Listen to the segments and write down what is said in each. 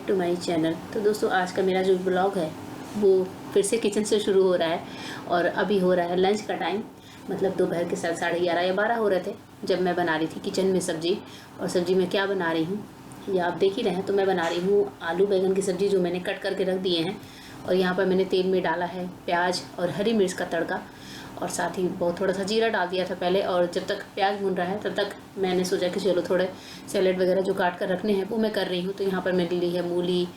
Back to my channel. तो दोस्तों आज का मेरा जो ब्लॉग है वो फिर से किचन से शुरू हो रहा है और अभी हो रहा है लंच का टाइम। मतलब दोपहर के 11:30 या 12 हो रहे थे जब मैं बना रही थी किचन में सब्जी। और सब्जी में क्या बना रही हूँ ये आप देख ही रहे हैं। तो मैं बना रही हूँ आलू बैंगन की सब्ज़ी जो मैंने कट करके रख दिए हैं। और यहाँ पर मैंने तेल में डाला है प्याज और हरी मिर्च का तड़का, और साथ ही बहुत थोड़ा सा जीरा डाल दिया था पहले। और जब तक प्याज भून रहा है तब तक मैंने सोचा कि चलो थोड़े सैलेड वगैरह जो काट कर रखने हैं वो मैं कर रही हूँ। तो यहाँ पर मैंने ली है मूली,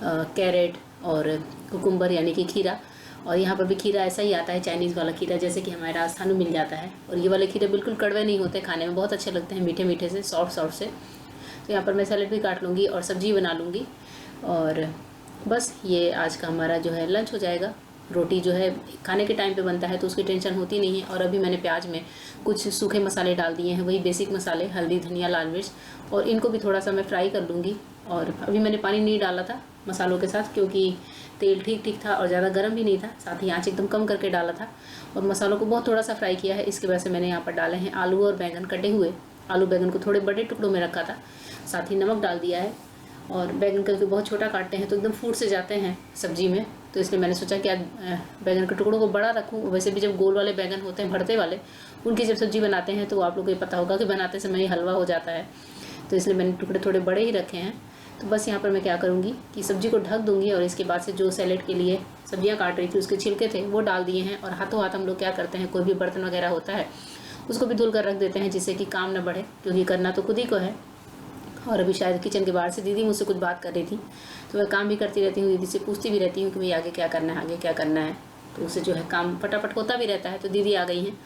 कैरेट और कुकुम्बर यानी कि खीरा। और यहाँ पर भी खीरा ऐसा ही आता है चाइनीज़ वाला खीरा, जैसे कि हमारे राजस्थान में मिल जाता है। और ये वाले खीरे बिल्कुल कड़वे नहीं होते, खाने में बहुत अच्छे लगते हैं, मीठे मीठे से, सॉफ्ट से। तो यहाँ पर मैं सैलेड भी काट लूँगी और सब्जी बना लूँगी। और बस ये आज का हमारा जो है लंच हो जाएगा। रोटी जो है खाने के टाइम पे बनता है तो उसकी टेंशन होती नहीं है। और अभी मैंने प्याज में कुछ सूखे मसाले डाल दिए हैं, वही बेसिक मसाले, हल्दी, धनिया, लाल मिर्च, और इनको भी थोड़ा सा मैं फ्राई कर लूँगी। और अभी मैंने पानी नहीं डाला था मसालों के साथ क्योंकि तेल ठीक ठीक था और ज़्यादा गर्म भी नहीं था, साथ ही आँच एकदम कम करके डाला था। और मसालों को बहुत थोड़ा सा फ्राई किया है। इसकी वजह से मैंने यहाँ पर डाले हैं आलू और बैंगन कटे हुए। आलू बैंगन को थोड़े बड़े टुकड़ों में रखा था, साथ ही नमक डाल दिया है। और बैंगन करके बहुत छोटा काटते हैं तो एकदम फूट से जाते हैं सब्जी में, तो इसलिए मैंने सोचा कि आज बैंगन के टुकड़ों को बड़ा रखूँ। वैसे भी जब गोल वाले बैंगन होते हैं भरते वाले, उनकी जब सब्जी बनाते हैं तो आप लोगों को ये पता होगा कि बनाते समय ही हलवा हो जाता है। तो इसलिए मैंने टुकड़े थोड़े बड़े ही रखे हैं। तो बस यहाँ पर मैं क्या करूँगी कि सब्जी को ढक दूँगी और इसके बाद से जो सैलेड के लिए सब्जियाँ काट रही थी उसके छिलके थे वो डाल दिए हैं। और हाथों हाथ हम लोग क्या करते हैं, कोई भी बर्तन वगैरह होता है उसको भी धुल कर रख देते हैं जिससे कि काम न बढ़े, क्योंकि करना तो खुद ही को है। और अभी शायद किचन के बाहर से दीदी मुझसे कुछ बात कर रही थी, तो मैं काम भी करती रहती हूँ, दीदी से पूछती भी रहती हूँ कि भाई आगे क्या करना है, आगे क्या करना है। तो उससे जो है काम फटाफट होता भी रहता है। तो दीदी आ गई हैं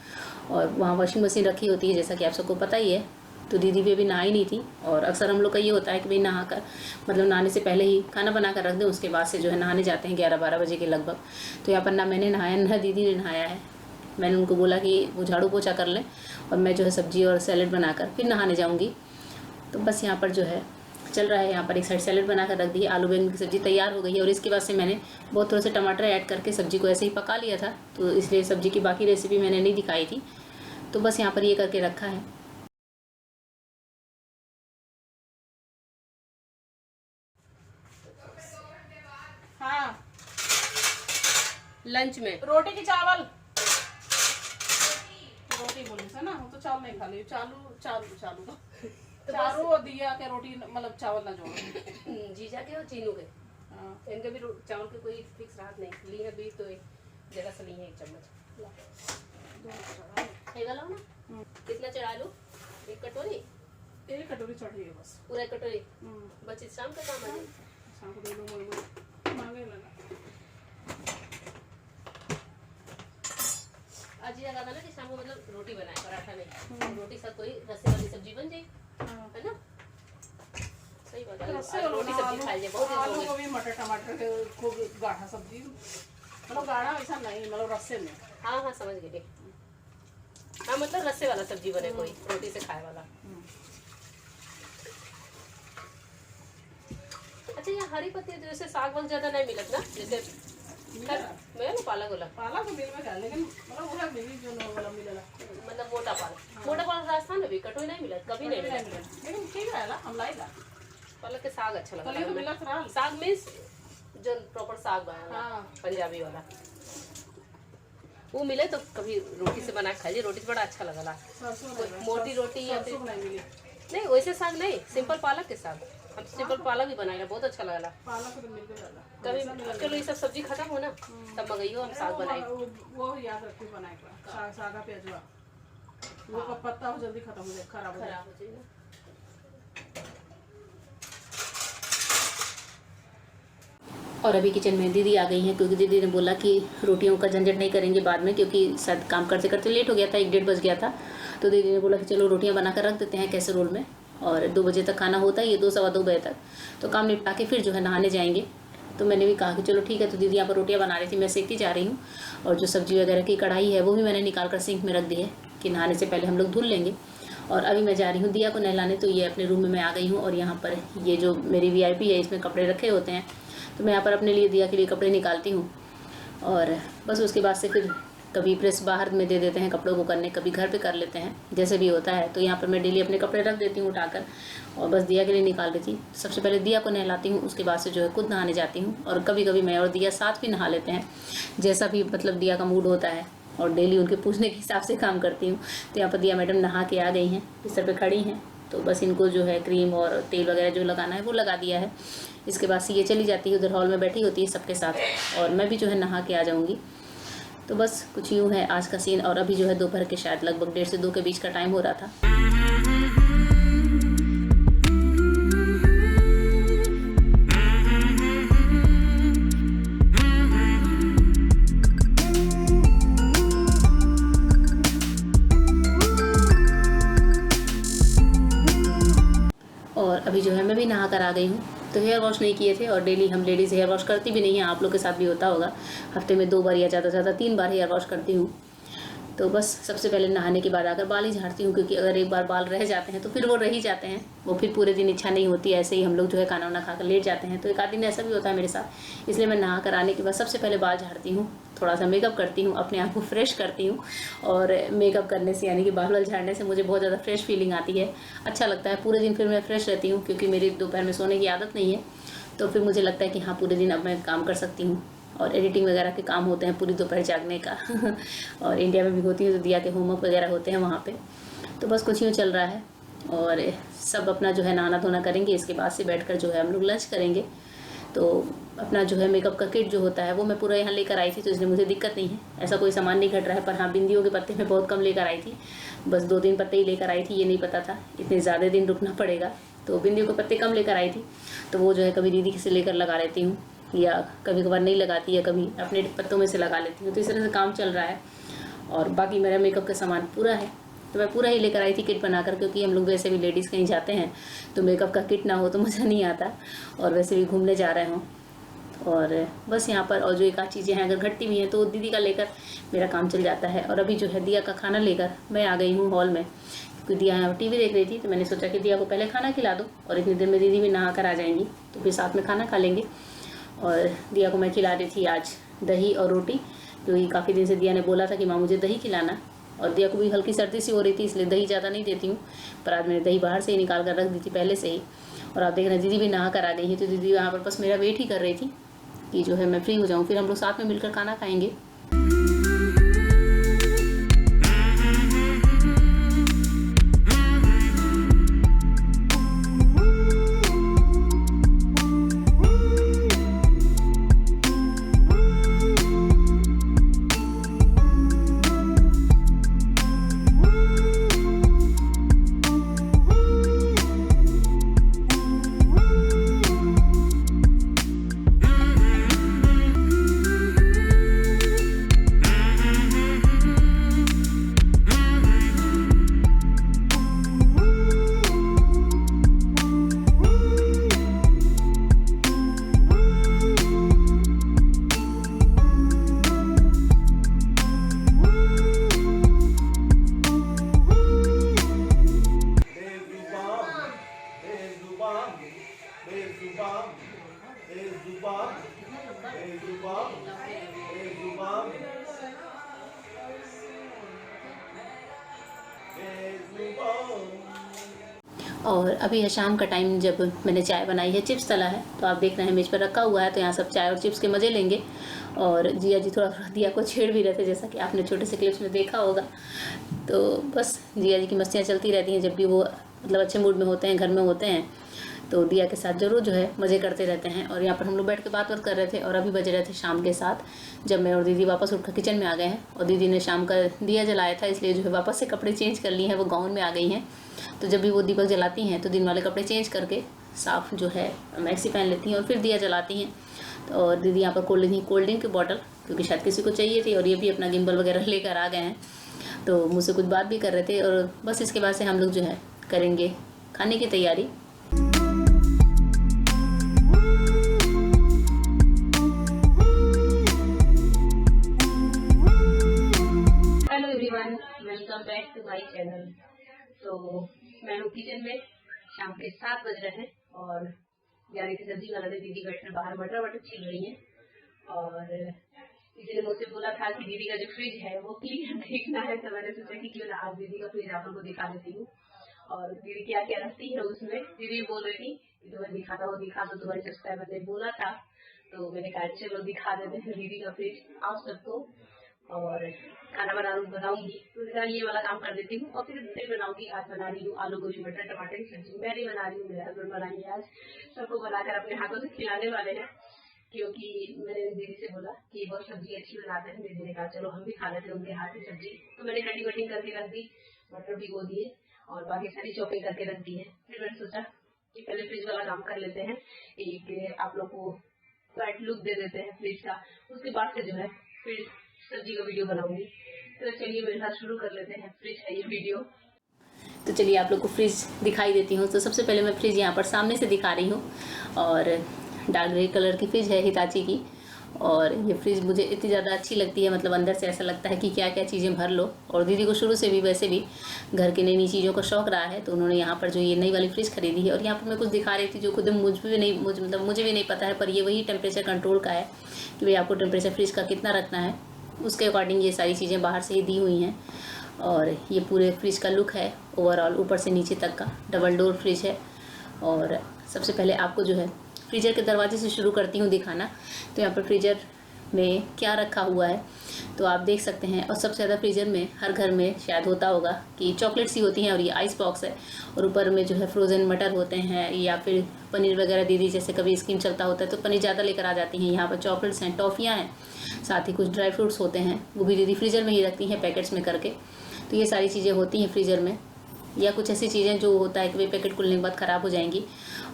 और वहाँ वॉशिंग मशीन रखी होती है जैसा कि आप सबको पता ही है। तो दीदी भी अभी नहाई नहीं थी। और अक्सर हम लोग का ये होता है कि भाई नहा कर, मतलब नहाने से पहले ही खाना बना कर रख दें, उसके बाद से जो है नहाने जाते हैं 11-12 बजे के लगभग। तो यहाँ पर ना मैंने नहाया ना दीदी ने नहाया है। मैंने उनको बोला कि वो झाड़ू पोछा कर लें और मैं जो है सब्जी और सैलेड बनाकर फिर नहाने जाऊँगी। तो बस यहाँ पर जो है चल रहा है। यहाँ पर एक साइड सैलेड बना कर रख दी है, आलू बैंगन की सब्ज़ी तैयार हो गई है। और इसके बाद से मैंने बहुत थोड़े से टमाटर ऐड करके सब्ज़ी को ऐसे ही पका लिया था, तो इसलिए सब्ज़ी की बाकी रेसिपी मैंने नहीं दिखाई थी। तो बस यहाँ पर ये करके रखा है। हाँ, लंच में रोटी की चावल, रोटी बोली था ना, वो तो चावल नहीं खा ली। चालू चालू चालू तो चारू दिया के रोटी, मतलब चावल ना जोड़ो। जीजा के और चीनू के, हाँ, इनके भी चावल के कोई फिक्स राहत नहीं ली है भी, तो एक जगह से ली है 1 चम्मच। वाला हो ना, कितना चढ़ा लूँ? 1 कटोरी, 1 कटोरी चढ़ी है बस, पूरा 1 कटोरी। बच्चे शाम का काम है, शाम को दे दो, मांगे लगा। आज ये लगा ना कि शाम को मतलब रोटी बनाए, पराठा नहीं, रोटी साथ कोई रस्से वाली सब्जी बन जाए, है ना? सही बात है, रोटी सब्जी खाई जाए। बहुत आलू को भी मटर टमाटर के खूब गाढ़ा सब्जी, मतलब गाढ़ा ऐसा नहीं, मतलब रस्से में। हाँ हाँ समझ गई। हाँ मतलब रस्से वाला सब्जी बने, कोई रोटी से खाए वाला। अच्छा ये हरी पत्ती जैसे साग वाग ज्यादा नहीं मिलत ना, जैसे मैं ना पालक वाला, पालक तो मिल में क्या, लेकिन मतलब वो है मिली जो नो वाला मिलेला, मतलब मोटा पालक। मोटा पालक राजस्थान में भी कटोई नहीं मिलत, कभी नहीं मिलत, लेकिन ठीक है ना, हम लाइला पालक के साग अच्छा लगता कल तो है। मिला था। साग मीन्स जो प्रॉपर साग बना, हाँ, पंजाबी वाला, वो मिले तो कभी रोटी से बना खाइए, रोटी से बड़ा अच्छा लगला। मोटी रोटी या फिर नहीं वैसे साग नहीं, सिंपल पालक के साग, हम सिंपल पालक भी बनाएगा, बहुत अच्छा लगला। पालक तो मिल गया कभी चलो ये सब सब्जी खत्म हो ना तब मंगाइयो, हम साग बनाए। वो याद रखिए बनाएगा सागा प्याजवा, वो का पत्ता हो जल्दी खत्म हो जाए, खराब हो जाए ना। और अभी किचन में दीदी आ गई हैं क्योंकि दीदी ने बोला कि रोटियों का झंझट नहीं करेंगे बाद में, क्योंकि शायद काम करते करते लेट हो गया था, 1-1:30 बज गया था। तो दीदी ने बोला कि चलो रोटियां बनाकर रख देते हैं कैसरोल में, और 2 बजे तक खाना होता ही है, 2-2:15 बजे तक, तो काम निपटा के फिर जो है नहाने जाएंगे। तो मैंने भी कहा कि चलो ठीक है। तो दीदी यहाँ पर रोटियाँ बना रही थी, मैं सेकती जा रही हूँ। और जो सब्जी वगैरह की कढ़ाई है वो भी मैंने निकाल कर सिंक में रख दी है कि नहाने से पहले हम लोग धुल लेंगे। और अभी मैं जा रही हूँ दिया को नहलाने। तो ये अपने रूम में मैं आ गई हूँ और यहाँ पर ये जो मेरी VIP है इसमें कपड़े रखे होते हैं, तो मैं यहाँ पर अपने लिए दिया के लिए कपड़े निकालती हूँ। और बस उसके बाद से फिर कभी प्रेस बाहर में दे देते हैं कपड़ों को करने, कभी घर पे कर लेते हैं, जैसे भी होता है। तो यहाँ पर मैं डेली अपने कपड़े रख देती हूँ उठाकर, और बस दिया के लिए निकाल रही थी। सबसे पहले दिया को नहलाती हूँ, उसके बाद से जो है खुद नहाने जाती हूँ, और कभी कभी मैं और दिया साथ भी नहा लेते हैं, जैसा भी मतलब दिया का मूड होता है, और डेली उनके पूछने के हिसाब से काम करती हूँ। तो यहाँ पर दिया मैडम नहा के आ गई हैं, बिस्तर पे खड़ी हैं, तो बस इनको जो है क्रीम और तेल वगैरह जो लगाना है वो लगा दिया है। इसके बाद से ये चली जाती है उधर हॉल में बैठी होती है सबके साथ, और मैं भी जो है नहा के आ जाऊँगी। तो बस कुछ यूँ है आज का सीन। और अभी जो है दोपहर के शायद लगभग 1:30 से 2 के बीच का टाइम हो रहा था। और अभी जो है मैं भी नहा कर आ गई हूँ। तो हेयर वॉश नहीं किए थे, और डेली हम लेडीज़ हेयर वॉश करती भी नहीं हैं, आप लोग के साथ भी होता होगा, हफ्ते में 2 बार या ज़्यादा से ज़्यादा 3 बार हेयर वॉश करती हूँ। तो बस सबसे पहले नहाने के बाद आकर बाल ही झाड़ती हूँ, क्योंकि अगर एक बार बाल रह जाते हैं तो फिर वो रह ही जाते हैं, वो फिर पूरे दिन इच्छा नहीं होती। ऐसे ही हम लोग जो है खाना वाना खाकर लेट जाते हैं, तो एक आध दिन ऐसा भी होता है मेरे साथ। इसलिए मैं नहा कर आने के बाद सबसे पहले बाल झाड़ती हूँ, थोड़ा सा मेकअप करती हूँ, अपने आप को फ्रेश करती हूँ। और मेकअप करने से यानी कि बाल वाल झाड़ने से मुझे बहुत ज़्यादा फ्रेश फीलिंग आती है, अच्छा लगता है। पूरे दिन फिर मैं फ्रेश रहती हूँ, क्योंकि मेरी दोपहर में सोने की आदत नहीं है। तो फिर मुझे लगता है कि हाँ, पूरे दिन अब मैं काम कर सकती हूँ। और एडिटिंग वगैरह के काम होते हैं पूरी दोपहर जागने का और इंडिया में भी होती है, तो दिया के होमवर्क वगैरह होते हैं वहाँ पे। तो बस कुछ यूँ चल रहा है, और सब अपना जो है नहाना धोना करेंगे। इसके बाद से बैठकर जो है हम लोग लंच करेंगे। तो अपना जो है मेकअप का किट जो होता है वो मैं पूरा यहाँ लेकर आई थी, तो इसलिए मुझे दिक्कत नहीं है, ऐसा कोई सामान नहीं घट रहा है। पर हाँ, बिंदियों के पत्ते मैं बहुत कम लेकर आई थी, बस 2-3 पत्ते ही लेकर आई थी। ये नहीं पता था इतने ज़्यादा दिन रुकना पड़ेगा, तो बिंदियों के पत्ते कम लेकर आई थी। तो वो जो है कभी दीदी से लेकर लगा लेती हूँ, या कभी कभार नहीं लगाती, या कभी अपने पत्तों में से लगा लेती हूँ। तो इस तरह से काम चल रहा है। और बाकी मेरा मेकअप का सामान पूरा है, तो मैं पूरा ही लेकर आई थी किट बनाकर, क्योंकि हम लोग वैसे भी लेडीज़ कहीं जाते हैं तो मेकअप का किट ना हो तो मज़ा नहीं आता, और वैसे भी घूमने जा रहे हों। और बस यहाँ पर और जो एक आध चीज़ें हैं अगर घटती भी हैं तो दीदी का लेकर मेरा काम चल जाता है। और अभी जो है दिया का खाना लेकर मैं आ गई हूँ हॉल में, क्योंकि दिया यहाँ टीवी देख रही थी, तो मैंने सोचा कि दिया को पहले खाना खिला दो, और इतनी देर में दीदी भी नहा कर आ जाएंगी, तो फिर साथ में खाना खा लेंगे। और दिया को मैं खिला रही थी आज दही और रोटी, क्योंकि काफ़ी दिन से दिया ने बोला था कि माँ मुझे दही खिलाना, और दिया को भी हल्की सर्दी सी हो रही थी, इसलिए दही ज़्यादा नहीं देती हूँ। पर आज मैंने दही बाहर से ही निकाल कर रख दी थी पहले से ही। और आप देख रहे हैं दीदी भी नहा कर आ गई है, तो दीदी वहाँ पर बस मेरा वेट ही कर रही थी कि जो है मैं फ्री हो जाऊँ, फिर हम लोग साथ में मिलकर खाना खाएंगे। और अभी है शाम का टाइम, जब मैंने चाय बनाई है, चिप्स तला है, तो आप देख रहे हैं मेज पर रखा हुआ है, तो यहाँ सब चाय और चिप्स के मज़े लेंगे। और जिया जी थोड़ा थोड़ा दिया को छेड़ भी रहे थे, जैसा कि आपने छोटे से क्लिप्स में देखा होगा। तो बस जिया जी की मस्तियाँ चलती रहती हैं, जब भी वो मतलब अच्छे मूड में होते हैं, घर में होते हैं, तो दिया के साथ ज़रूर जो है मज़े करते रहते हैं। और यहाँ पर हम लोग बैठ के बात कर रहे थे, और अभी बज रहे थे शाम के 7, जब मैं और दीदी वापस उठकर किचन में आ गए हैं। और दीदी ने शाम का दिया जलाया था, इसलिए जो है वापस से कपड़े चेंज कर लिए हैं, वो गाउन में आ गई हैं। तो जब भी वो दीपक जलाती हैं तो दिन वाले कपड़े चेंज करके साफ़ जो है मैक्सी पहन लेती हैं, और फिर दिया जलाती हैं। तो और दीदी यहाँ पर कोल्ड ड्रिंक की बॉटल, क्योंकि शायद किसी को चाहिए थी, और ये भी अपना गिम्बल वगैरह लेकर आ गए हैं, तो मुझसे कुछ बात भी कर रहे थे। और बस इसके बाद से हम लोग जो है करेंगे खाने की तैयारी। Hello everyone, welcome back to my channel. तो मैं हूँ किचन में, शाम के 7 बज रहे हैं, और जाने की सब्जी बना रहे, दीदी बैठकर बाहर मटर छील रही हैं। और किसी ने मुझसे बोला था कि दीदी का जो फ्रिज है वो क्लियर देखना है, तो मैंने सोचा कि क्यों ना आज दीदी का फ्रिज आप लोगों को दिखा देती हूँ। और दीदी क्या क्या रखती है उसमें, दीदी बोल रही थी कि तुम्हें दिखाता हूँ, दिखा दो, तुम्हारे सब्सक्राइबर ने बोला था, तो मैंने कहा चलो दिखा देते हैं दीदी का फ्रिज आप सबको। और खाना बनाऊंगी तो ये वाला काम कर देती हूँ और फिर बनाऊंगी। आज बना रही हूँ आलू गोभी मटर टमाटर की सब्जी, मैं नहीं बना रही हूँ, मेरे हस्बैंड बनाएंगे आज। सबको बनाकर अपने हाथों से खिलाने वाले हैं, क्योंकि मैंने दीदी से बोला कि वो सब्जी अच्छी बनाते हैं। दीदी ने कहा चलो हम भी खा लेते हैं उनके हाथ की सब्जी। तो मैंने कटिंग वटिंग करके रख दी, मटर भिगो दिए और बाकी सारी चॉपिंग करके रख दी है। फिर मैंने सोचा कि पहले फ्रिज वाला काम कर लेते हैं, एक आप लोग को वाइट लुक दे देते हैं फ्रिज का, उसके बाद से जो है फिर सब्जी का वीडियो बनाऊंगी। तो चलिए मेरे साथ शुरू कर लेते हैं, फ्रिज है ये वीडियो। तो चलिए आप लोग को फ्रिज दिखाई देती हूँ। तो सबसे पहले मैं फ्रिज यहाँ पर सामने से दिखा रही हूँ, और डार्क ग्रे कलर की फ्रिज है हिताची की। और ये फ्रिज मुझे इतनी ज़्यादा अच्छी लगती है, मतलब अंदर से ऐसा लगता है कि क्या क्या चीज़ें भर लो। और दीदी को शुरू से भी वैसे भी घर की नई नई चीज़ों का शौक रहा है, तो उन्होंने यहाँ पर जो ये नई वाली फ्रिज खरीदी है। और यहाँ पर मैं कुछ दिखा रही थी जो खुद मुझे भी नहीं पता है, पर ये वही टेम्परेचर कंट्रोल का है कि भाई आपको टेम्परेचर फ्रिज का कितना रखना है, उसके अकॉर्डिंग ये सारी चीज़ें बाहर से ही दी हुई हैं। और ये पूरे फ्रिज का लुक है ओवरऑल, ऊपर से नीचे तक का डबल डोर फ्रिज है। और सबसे पहले आपको जो है फ्रीजर के दरवाजे से शुरू करती हूँ दिखाना। तो यहाँ पर फ्रीजर में क्या रखा हुआ है तो आप देख सकते हैं। और सबसे ज़्यादा फ्रीजर में हर घर में शायद होता होगा कि चॉकलेट्स ही होती हैं, और ये आइस बॉक्स है। और ऊपर में जो है फ्रोज़न मटर होते हैं, या फिर पनीर वगैरह दीदी जैसे कभी स्कीम चलता होता है तो पनीर ज़्यादा लेकर आ जाती हैं। यहाँ पर चॉकलेट्स हैं, टॉफ़ियाँ हैं, साथ ही कुछ ड्राई फ्रूट्स होते हैं, वो भी दीदी फ्रीज़र में ही रखती हैं पैकेट्स में करके। तो ये सारी चीज़ें होती हैं फ्रीज़र में। या कुछ ऐसी चीज़ें जो होता है कि भाई पैकेट खुलने के बाद ख़राब हो जाएंगी।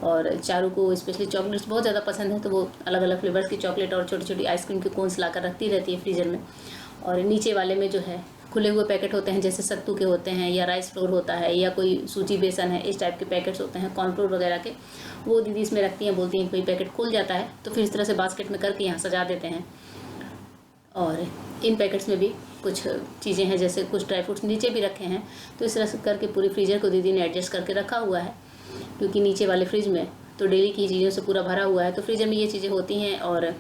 और चारू को स्पेशली चॉकलेट्स बहुत ज़्यादा पसंद है, तो वो अलग अलग फ्लेवर्स की चॉकलेट और छोटी छोटी आइसक्रीम के कोन्स लाकर रखती रहती है फ्रीज़र में। और नीचे वाले में जो है खुले हुए पैकेट होते हैं, जैसे सत्तू के होते हैं, या राइस फ्लोर होता है, या कोई सूजी बेसन है, इस टाइप के पैकेट्स होते हैं, कॉर्नफ्लोर वगैरह के, वो दीदी इसमें रखती हैं। बोलती हैं कोई पैकेट खुल जाता है तो फिर इस तरह से बास्केट में करके यहाँ सजा देते हैं। और इन पैकेट्स में भी कुछ चीज़ें हैं, जैसे कुछ ड्राई फ्रूट्स नीचे भी रखे हैं। तो इस तरह से करके पूरी फ्रीजर को दीदी ने एडजस्ट करके रखा हुआ है, क्योंकि नीचे वाले फ्रिज में तो डेली की चीज़ों से पूरा भरा हुआ है। तो फ्रीजर में ये चीज़ें होती हैं, और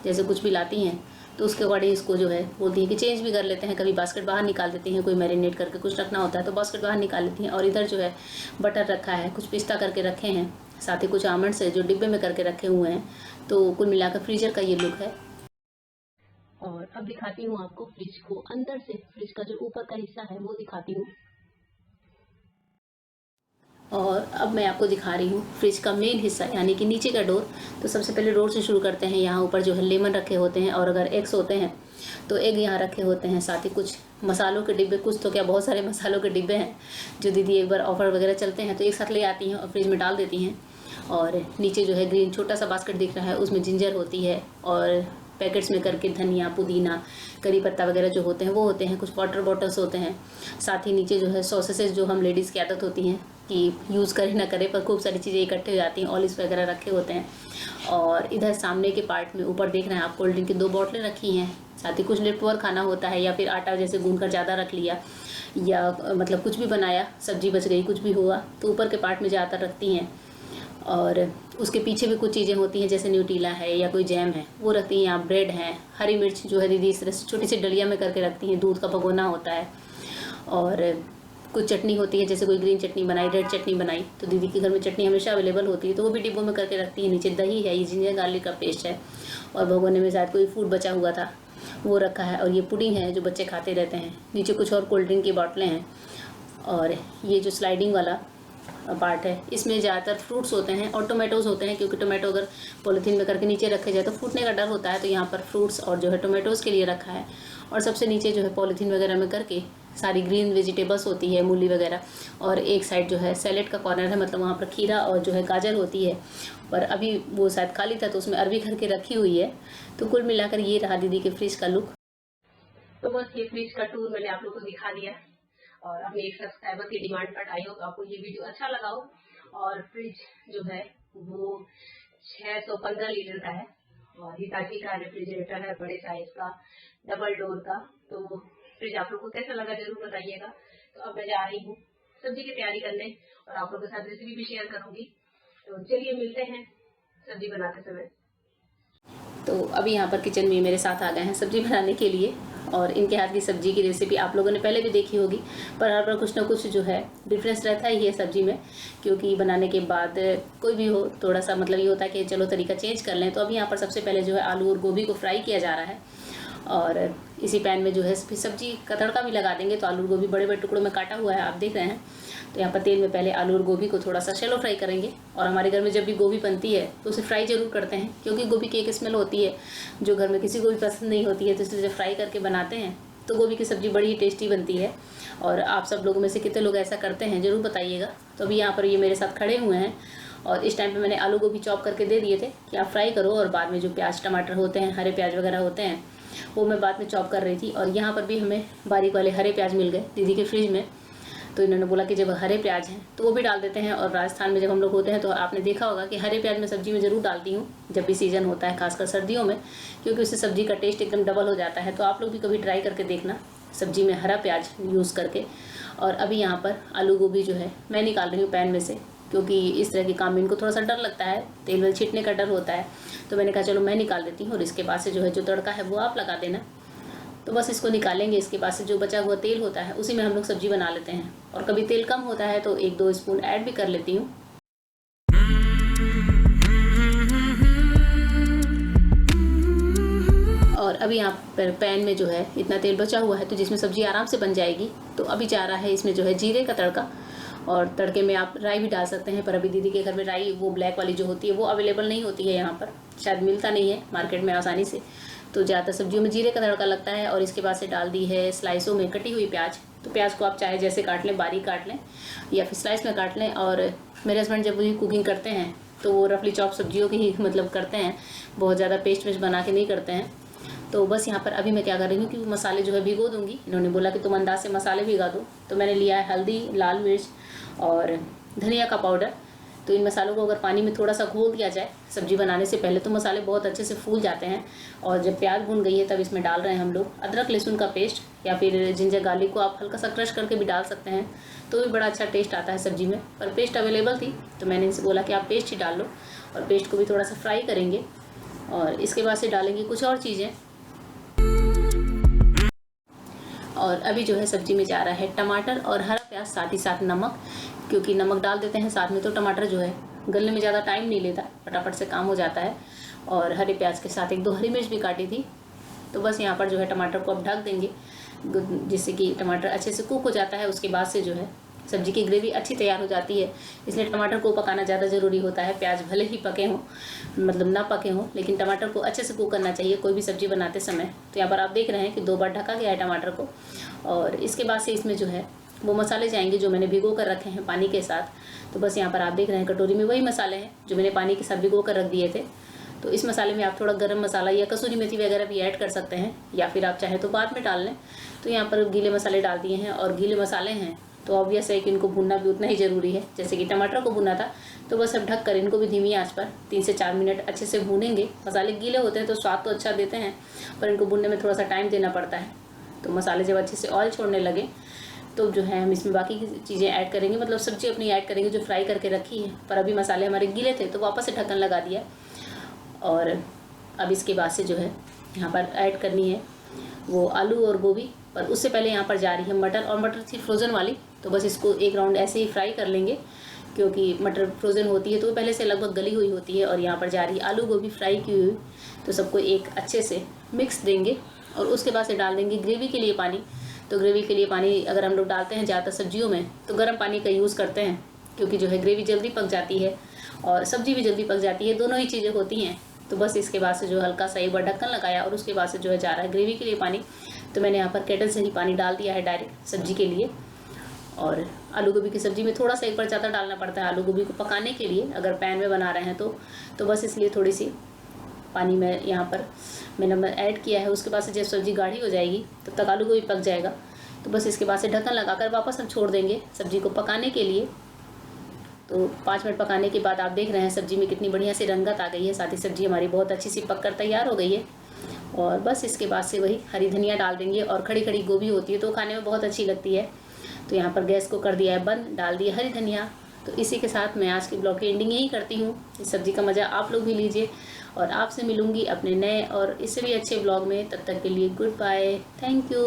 जैसे कुछ भी लाती हैं तो उसके अकॉर्डिंग इसको जो है बोलती हैं कि चेंज भी कर लेते हैं। कभी बास्केट बाहर निकाल देती हैं, कोई मैरिनेट करके कुछ रखना होता है तो बास्केट बाहर निकाल लेती हैं। और इधर जो है बटर रखा है, कुछ पिस्ता करके रखे हैं, साथ ही कुछ आमंड्स है जो डिब्बे में करके रखे हुए हैं। तो कुल मिलाकर फ्रीजर का ये लुक है। और अब दिखाती हूँ आपको फ्रिज को अंदर से, फ्रिज का जो ऊपर का हिस्सा है वो दिखाती हूँ। और अब मैं आपको दिखा रही हूँ फ्रिज का मेन हिस्सा, यानी कि नीचे का डोर। तो सबसे पहले डोर से शुरू करते हैं। यहाँ ऊपर जो है लेमन रखे होते हैं, और अगर एग्स होते हैं तो एग यहाँ रखे होते हैं। साथ ही कुछ मसालों के डिब्बे, कुछ तो क्या बहुत सारे मसालों के डिब्बे हैं जो दीदी एक बार ऑफर वगैरह चलते हैं तो एक साथ ले आती हैं और फ्रिज में डाल देती हैं। और नीचे जो है ग्रीन छोटा सा बास्केट दिख रहा है, उसमें जिंजर होती है, और पैकेट्स में करके धनिया, पुदीना, करी पत्ता वगैरह जो होते हैं वो होते हैं। कुछ वाटर बॉटल्स होते हैं। साथ ही नीचे जो है सॉसेसेस, जो हम लेडीज़ की आदत होती हैं कि यूज़ करें ना करें, पर खूब सारी चीज़ें इकट्ठे हो जाती हैं, ऑलिव्स वगैरह रखे होते हैं। और इधर सामने के पार्ट में ऊपर देख रहे हैं आप कोल्ड ड्रिंक की 2 बोतलें रखी हैं। साथ ही कुछ लिफ्ट ओवर खाना होता है, या फिर आटा जैसे गूंद कर ज़्यादा रख लिया, या मतलब कुछ भी बनाया, सब्जी बच गई, कुछ भी हुआ तो ऊपर के पार्ट में ज़्यादातर रखती हैं। और उसके पीछे भी कुछ चीज़ें होती हैं, जैसे न्यूटीला है या कोई जैम है वो रखती हैं। यहाँ ब्रेड है, हरी मिर्च जो है दीदी इस तरह से छोटी सी डलिया में करके रखती हैं। दूध का भगोना होता है, और कुछ चटनी होती है, जैसे कोई ग्रीन चटनी बनाई, रेड चटनी बनाई, तो दीदी के घर में चटनी हमेशा अवेलेबल होती है, तो वो भी डिब्बों में करके रखती है। नीचे दही है, ये जिंजर गार्लिक का पेस्ट है, और भगोने में शायद कोई फूड बचा हुआ था वो रखा है। और ये पुडिंग है जो बच्चे खाते रहते हैं। नीचे कुछ और कोल्ड ड्रिंक की बोतलें हैं। और ये जो स्लाइडिंग वाला पार्ट है, इसमें ज़्यादातर फ्रूट्स होते हैं और टोमेटोज़ होते हैं, क्योंकि टोमेटो अगर पॉलीथीन में करके नीचे रखे जाए तो फूटने का डर होता है। तो यहाँ पर फ्रूट्स और जो है टोमेटोज़ के लिए रखा है। और सबसे नीचे जो है पॉलीथीन वगैरह में करके सारी ग्रीन वेजिटेबल्स होती है, मूली वगैरह। और एक साइड जो है सैलेड का कॉर्नर है, मतलब वहाँ पर खीरा और जो है गाजर होती है, पर अभी वो शायद खाली था तो उसमें अरबी करके रखी हुई है। तो कुल मिलाकर ये रहा दीदी के फ्रिज का लुक। तो बस ये फ्रिज का टूर मैंने आप लोगों को दिखा दिया, और अपने एक सब्सक्राइबर की डिमांड पर आई हो तो आपको ये वीडियो अच्छा लगा हो। और फ्रिज जो है वो 615 लीटर का है, और हिताची का रेफ्रिजरेटर है, बड़े साइज का, डबल डोर का। तो फ्रिज आप लोग को कैसा लगा जरूर बताइएगा। तो अब मैं जा रही हूँ सब्जी की तैयारी करने, और आप लोगों के साथ रेसिपी भी शेयर करूंगी। तो चलिए मिलते हैं सब्जी बनाते समय। तो अभी यहाँ पर किचन में मेरे साथ आ गए हैं सब्जी बनाने के लिए, और इनके हाथ की सब्जी की रेसिपी आप लोगों ने पहले भी देखी होगी, पर हर बार कुछ ना कुछ जो है डिफरेंस रहता ही है सब्जी में, क्योंकि बनाने के बाद कोई भी हो थोड़ा सा मतलब ये होता है कि चलो तरीका चेंज कर लें। तो अभी यहाँ पर सबसे पहले जो है आलू और गोभी को फ्राई किया जा रहा है, और इसी पैन में जो है फिर सब्जी का तड़का भी लगा देंगे। तो आलू और गोभी बड़े बड़े टुकड़ों में काटा हुआ है, आप देख रहे हैं। तो यहाँ पर तेल में पहले आलू और गोभी को थोड़ा सा शैलो फ्राई करेंगे, और हमारे घर में जब भी गोभी बनती है तो उसे फ्राई ज़रूर करते हैं, क्योंकि गोभी की एक स्मेल होती है जो घर में किसी को भी पसंद नहीं होती है। तो इसे जब फ्राई करके बनाते हैं तो गोभी की सब्ज़ी बड़ी ही टेस्टी बनती है। और आप सब लोगों में से कितने लोग ऐसा करते हैं ज़रूर बताइएगा। तो अभी यहाँ पर ये मेरे साथ खड़े हुए हैं, और इस टाइम पे मैंने आलू गोभी चॉप करके दे दिए थे कि आप फ्राई करो, और बाद में जो प्याज टमाटर होते हैं, हरे प्याज वगैरह होते हैं, वो मैं बाद में चॉप कर रही थी। और यहाँ पर भी हमें बारीक वाले हरे प्याज मिल गए दीदी के फ्रिज में, तो इन्होंने बोला कि जब हरे प्याज हैं तो वो भी डाल देते हैं। और राजस्थान में जब हम लोग होते हैं तो आपने देखा होगा कि हरे प्याज मैं सब्ज़ी में ज़रूर डालती हूँ जब भी सीज़न होता है, खासकर सर्दियों में, क्योंकि उससे सब्ज़ी का टेस्ट एकदम डबल हो जाता है। तो आप लोग भी कभी ट्राई करके देखना सब्ज़ी में हरा प्याज यूज़ करके। और अभी यहाँ पर आलू गोभी जो है मैं निकाल रही हूँ पैन में से, क्योंकि इस तरह के काम में इनको थोड़ा सा डर लगता है, तेल वेल छीटने का डर होता है। तो मैंने कहा चलो मैं निकाल देती हूँ, और इसके बाद से जो है जो तड़का है वो आप लगा देना। तो बस इसको निकालेंगे, इसके बाद से जो बचा हुआ तेल होता है उसी में हम लोग सब्जी बना लेते हैं। और कभी तेल कम होता है तो 1-2 स्पून ऐड भी कर लेती हूँ। और अभी यहाँ पर पैन में जो है इतना तेल बचा हुआ है, तो जिसमें सब्जी आराम से बन जाएगी। तो अभी जा रहा है इसमें जो है जीरे का तड़का, और तड़के में आप राई भी डाल सकते हैं, पर अभी दीदी के घर में राई वो ब्लैक वाली जो होती है वो अवेलेबल नहीं होती है, यहाँ पर शायद मिलता नहीं है मार्केट में आसानी से। तो ज़्यादातर सब्जियों में जीरे का तड़का लगता है। और इसके बाद से डाल दी है स्लाइसों में कटी हुई प्याज। तो प्याज को आप चाहे जैसे काट लें, बारीक काट लें या फिर स्लाइस में काट लें। और मेरे हस्बैंड जब भी कुकिंग करते हैं तो वो रफली चॉप सब्जियों की ही मतलब करते हैं, बहुत ज़्यादा पेस्ट वेस्ट बना के नहीं करते हैं। तो बस यहाँ पर अभी मैं क्या कर रही हूँ कि मसाले जो है भिगो दूँगी। इन्होंने बोला कि तुम अंदाज से मसाले भिगा दो, तो मैंने लिया है हल्दी, लाल मिर्च और धनिया का पाउडर। तो इन मसालों को अगर पानी में थोड़ा सा घोल दिया जाए सब्जी बनाने से पहले तो मसाले बहुत अच्छे से फूल जाते हैं। और जब प्याज भून गई है तब इसमें डाल रहे हैं हम लोग अदरक लहसुन का पेस्ट, या फिर जिंजर गार्लिक को आप हल्का सा क्रश करके भी डाल सकते हैं, तो भी बड़ा अच्छा टेस्ट आता है सब्जी में। पर पेस्ट अवेलेबल थी तो मैंने इनसे बोला कि आप पेस्ट ही डाल लो, और पेस्ट को भी थोड़ा सा फ्राई करेंगे। और इसके बाद से डालेंगे कुछ और चीज़ें। और अभी जो है सब्जी में जा रहा है टमाटर और हरा प्याज, साथ ही साथ नमक, क्योंकि नमक डाल देते हैं साथ में तो टमाटर जो है गलने में ज़्यादा टाइम नहीं लेता, फटाफट से काम हो जाता है। और हरे प्याज के साथ 1-2 हरी मिर्च भी काटी थी। तो बस यहाँ पर जो है टमाटर को अब ढक देंगे, जिससे कि टमाटर अच्छे से कुक हो जाता है। उसके बाद से जो है सब्जी की ग्रेवी अच्छी तैयार हो जाती है, इसलिए टमाटर को पकाना ज़्यादा ज़रूरी होता है। प्याज भले ही पके हों, मतलब ना पके हों, लेकिन टमाटर को अच्छे से कुक करना चाहिए कोई भी सब्ज़ी बनाते समय। तो यहाँ पर आप देख रहे हैं कि 2 बार ढका गया है टमाटर को। और इसके बाद से इसमें जो है वो मसाले जाएंगे जो मैंने भिगो कर रखे हैं पानी के साथ। तो बस यहाँ पर आप देख रहे हैं कटोरी में वही मसाले हैं जो मैंने पानी के साथ भिगो कर रख दिए थे। तो इस मसाले में आप थोड़ा गरम मसाला या कसूरी मेथी वगैरह भी ऐड कर सकते हैं, या फिर आप चाहें तो बाद में डाल लें। तो यहाँ पर गीले मसाले डाल दिए हैं, और गीले मसाले हैं तो ऑब्वियस है कि इनको भूनना भी उतना ही ज़रूरी है जैसे कि टमाटर को भुना था। तो बस अब ढक कर इनको भी धीमी आंच पर 3 से 4 मिनट अच्छे से भूनेंगे। मसाले गीले होते हैं तो स्वाद तो अच्छा देते हैं, पर इनको भूनने में थोड़ा सा टाइम देना पड़ता है। तो मसाले जब अच्छे से ऑयल छोड़ने लगे तो जो है हम इसमें बाकी की चीज़ें ऐड करेंगे, मतलब सब्जी अपनी ऐड करेंगे जो फ्राई करके रखी है। पर अभी मसाले हमारे गीले थे तो वापस से ढक्कन लगा दिया। और अब इसके बाद से जो है यहाँ पर ऐड करनी है वो आलू और गोभी, पर उससे पहले यहाँ पर जा रही है मटर, और मटर थी फ्रोज़न वाली। तो बस इसको एक राउंड ऐसे ही फ्राई कर लेंगे, क्योंकि मटर फ्रोज़न होती है तो वो पहले से लगभग गली हुई होती है। और यहाँ पर जा रही है आलू गोभी फ्राई की हुई। तो सबको एक अच्छे से मिक्स देंगे, और उसके बाद से डाल देंगे ग्रेवी के लिए पानी। तो ग्रेवी के लिए पानी अगर हम लोग डालते हैं ज़्यादातर सब्जियों में तो गर्म पानी का यूज़ करते हैं, क्योंकि जो है ग्रेवी जल्दी पक जाती है और सब्जी भी जल्दी पक जाती है, दोनों ही चीज़ें होती हैं। तो बस इसके बाद से जो हल्का सा एक बार ढक्कन लगाया, और उसके बाद से जो है जा रहा है ग्रेवी के लिए पानी। तो मैंने यहाँ पर केटल से ही पानी डाल दिया है डायरेक्ट सब्जी के लिए। और आलू गोभी की सब्ज़ी में थोड़ा सा एक बार ज़्यादा डालना पड़ता है आलू गोभी को पकाने के लिए, अगर पैन में बना रहे हैं तो बस इसलिए थोड़ी सी पानी में यहाँ पर मैंने ऐड किया है। उसके बाद से जब सब्ज़ी गाढ़ी हो जाएगी तब तक आलू गोभी पक जाएगा। तो बस इसके बाद से ढक्कन लगाकर वापस हम छोड़ देंगे सब्ज़ी को पकाने के लिए। तो 5 मिनट पकाने के बाद आप देख रहे हैं सब्ज़ी में कितनी बढ़िया सी रंगत आ गई है, साथ ही सब्ज़ी हमारी बहुत अच्छी सी पककर तैयार हो गई है। और बस इसके बाद से वही हरी धनिया डाल देंगे, और खड़ी खड़ी गोभी होती है तो खाने में बहुत अच्छी लगती है। तो यहाँ पर गैस को कर दिया है बंद, डाल दिया हरी धनिया। तो इसी के साथ मैं आज की ब्लॉग की एंडिंग यही करती हूँ। इस सब्ज़ी का मज़ा आप लोग भी लीजिए, और आपसे मिलूँगी अपने नए और इससे भी अच्छे ब्लॉग में। तब तक के लिए गुड बाय, थैंक यू।